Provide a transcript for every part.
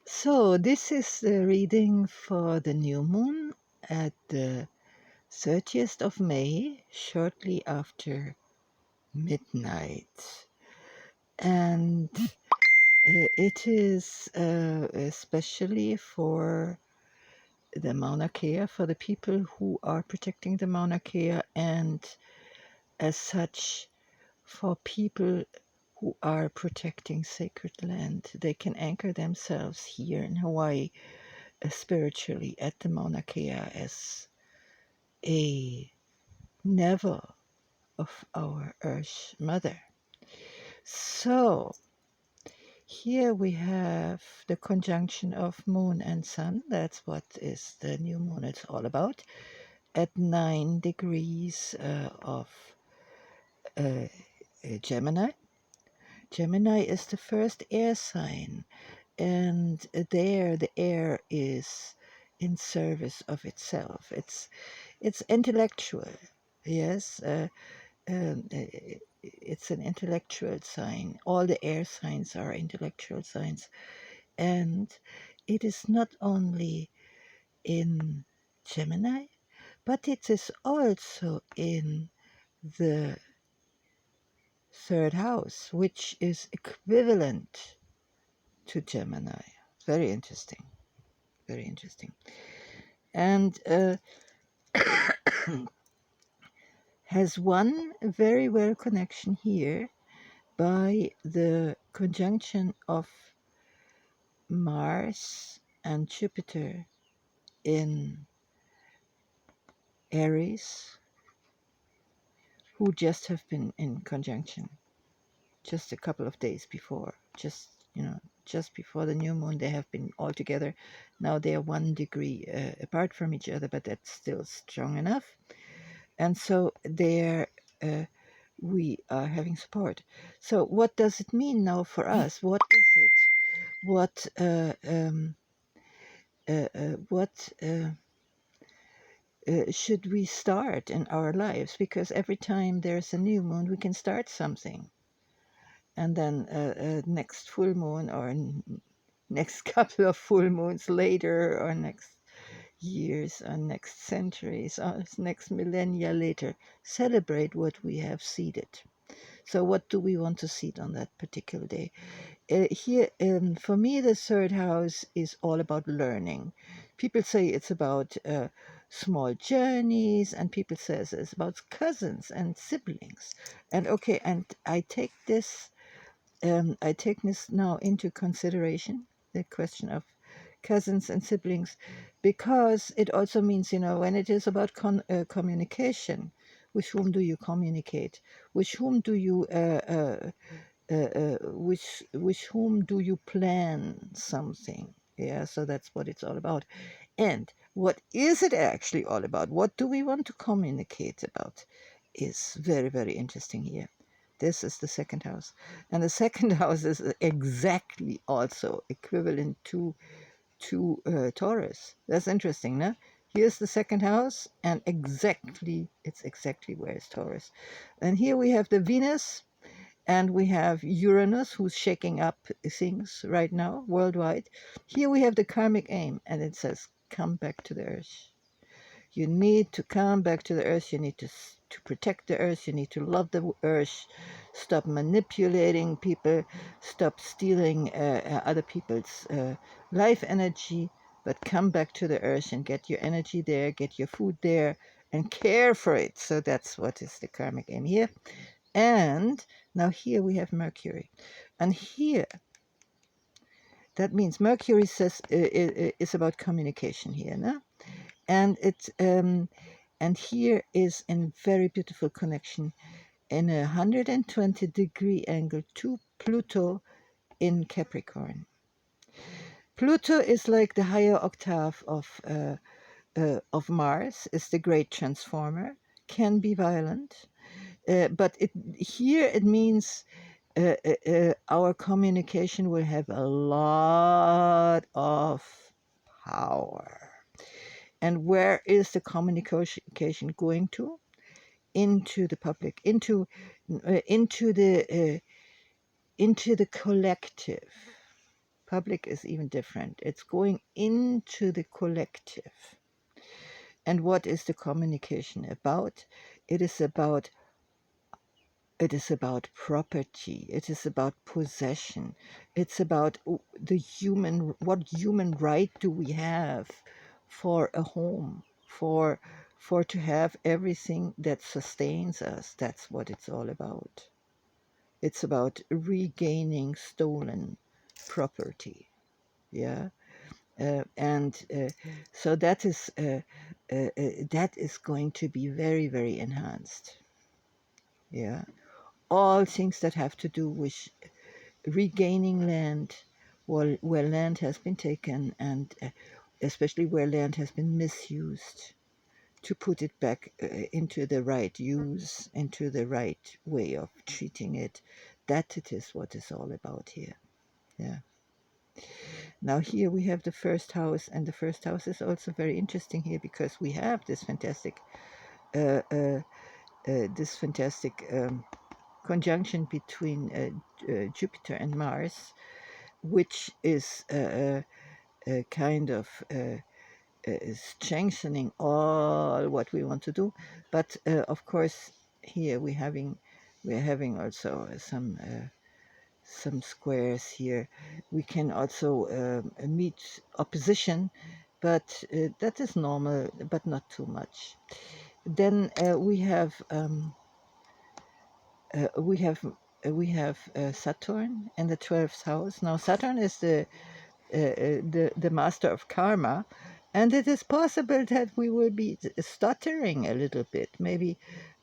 So this is the reading for the new moon at the 30th of May, shortly after midnight. And it is especially for the Mauna Kea, for the people who are protecting the Mauna Kea, and as such, for people who are protecting sacred land. They can anchor themselves here in Hawaii spiritually at the Mauna Kea as a navel of our Earth Mother. So here we have the conjunction of moon and sun. That's what is the new moon it's all about. At 9 degrees of Gemini. Gemini is the first air sign, and there the air is in service of itself. It's intellectual, yes. It's an intellectual sign. All the air signs are intellectual signs, and it is not only in Gemini, but it is also in the third house, which is equivalent to Gemini. Very interesting. Very interesting. And has one very well connection here by the conjunction of Mars and Jupiter in Aries, who just have been in conjunction just a couple of days before, just before the new moon. They have been all together. Now they are 1 degree apart from each other, but that's still strong enough. And so there we are having support. So what does it mean now for us? What is it? What should we start in our lives? Because every time there's a new moon, we can start something. And then next full moon, or next couple of full moons later, or next years, or next centuries, or next millennia later, celebrate what we have seeded. So what do we want to seed on that particular day? Here, for me, the third house is all about learning. People say it's about small journeys, and people say it's about cousins and siblings. And okay, and I take this now into consideration, the question of cousins and siblings, because it also means, when it is about communication, with whom do you communicate? With whom do you with whom do you plan something? Yeah, so that's what it's all about. And what is it actually all about? What do we want to communicate about? Is very, very interesting here. This is the second house. And the second house is exactly also equivalent to Taurus. That's interesting, no? Here's the second house, and it's exactly where it's Taurus. And here we have the Venus, and we have Uranus, who's shaking up things right now worldwide. Here we have the karmic aim, and it says, come back to the earth. You need to come back to the earth. You need to protect the earth. You need to love the earth. Stop manipulating people. Stop stealing other people's life energy. But come back to the earth and get your energy there, get your food there, and care for it. So that's what is the karmic aim here. And now here we have Mercury. And here, that means Mercury says is about communication here, no? And it's and here is a very beautiful connection in a 120-degree angle to Pluto in Capricorn. Pluto is like the higher octave of Mars, is the great transformer, can be violent, but here it means our communication will have a lot of power. And where is the communication going to? Into the public, into the collective. Public is even different. It's going into the collective. And what is the communication about? It is about property. It is about possession. It's about what human right do we have for a home, for to have everything that sustains us. That's what it's all about. It's about regaining stolen property. Yeah. And so that is going to be very, very enhanced. Yeah, all things that have to do with regaining land, where land has been taken, and especially where land has been misused, to put it back into the right use, into the right way of treating it. That it is what it's all about here. Yeah. Now here we have the first house, and the first house is also very interesting here because we have this fantastic, uh, uh, conjunction between Jupiter and Mars, which is kind of strengthening all what we want to do. But of course, here we're having also some squares here. We can also meet opposition, but that is normal, but not too much. Then we have Saturn in the 12th house. Now Saturn is the master of karma, and it is possible that we will be stuttering a little bit. Maybe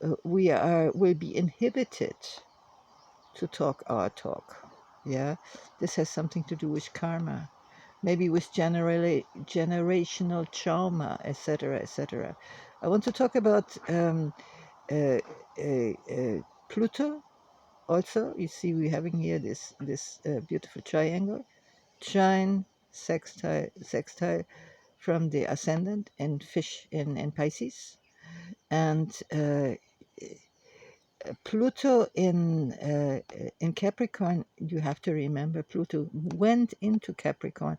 will be inhibited to talk our talk. Yeah, this has something to do with karma, maybe with generational trauma, etc., etc. I want to talk about uh, Pluto. Also, you see, we're having here this beautiful triangle, trine, sextile from the ascendant in fish in Pisces, and Pluto in Capricorn. You have to remember, Pluto went into Capricorn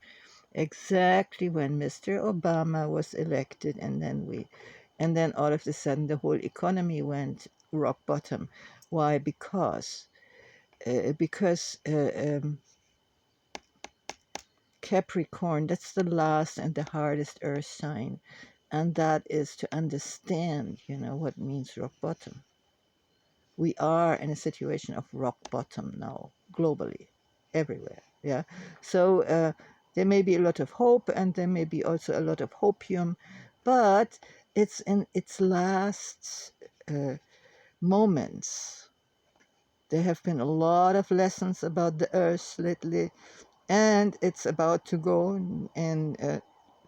exactly when Mr. Obama was elected, and then all of a sudden the whole economy went rock bottom. Why? Because Capricorn, that's the last and the hardest earth sign, and that is to understand, what means rock bottom. We are in a situation of rock bottom now, globally, everywhere. Yeah. So there may be a lot of hope, and there may be also a lot of hopium, but it's in its last moments. There have been a lot of lessons about the earth lately, and it's about to go in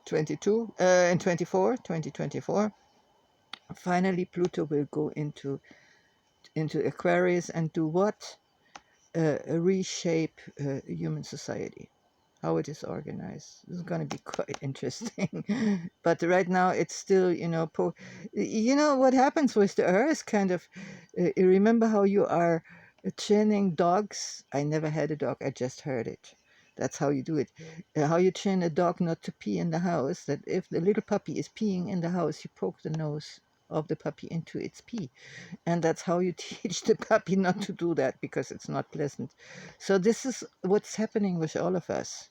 2024. Finally, Pluto will go into Aquarius and do what? Reshape human society, how it is organized. This is going to be quite interesting. But right now, it's still, what happens with the earth, kind of. You remember how you are training dogs? I never had a dog, I just heard it. That's how you do it. How you train a dog not to pee in the house, that if the little puppy is peeing in the house, you poke the nose of the puppy into its pee. And that's how you teach the puppy not to do that, because it's not pleasant. So this is what's happening with all of us.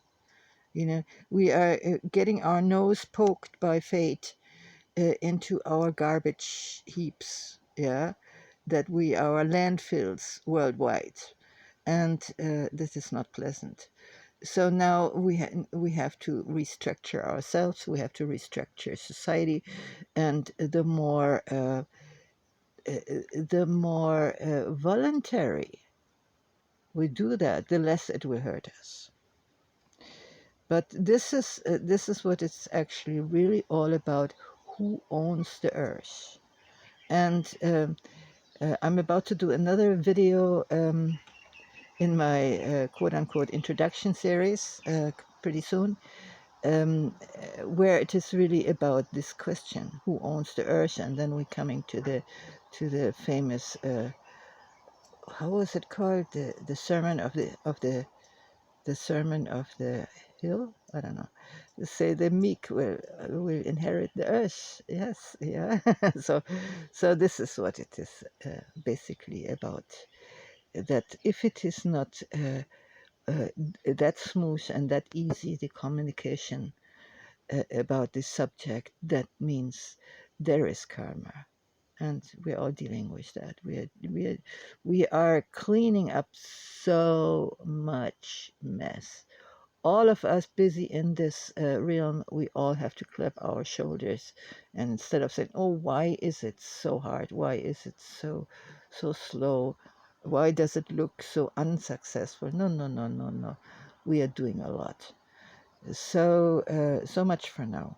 We are getting our nose poked by fate into our garbage heaps, yeah, that we our landfills worldwide, and this is not pleasant. So now we have to restructure ourselves. We have to restructure society, and the more voluntary we do that, the less it will hurt us. But this is what it's actually really all about: who owns the earth. And I'm about to do another video in my quote-unquote introduction series pretty soon, where it is really about this question: who owns the earth? And then we're coming to the famous how was it called, the sermon of the the sermon of the hill. I don't know. Say the meek will inherit the earth. Yes, yeah. so, so this is what it is basically about. That if it is not that smooth and that easy, the communication about this subject, that means there is karma, and we're all dealing with that. We are cleaning up so much mess. All of us busy in this realm, we all have to clap our shoulders, and instead of saying, "Oh, why is it so hard? Why is it so slow? Why does it look so unsuccessful?" No, no, no, no, no. We are doing a lot. So much for now.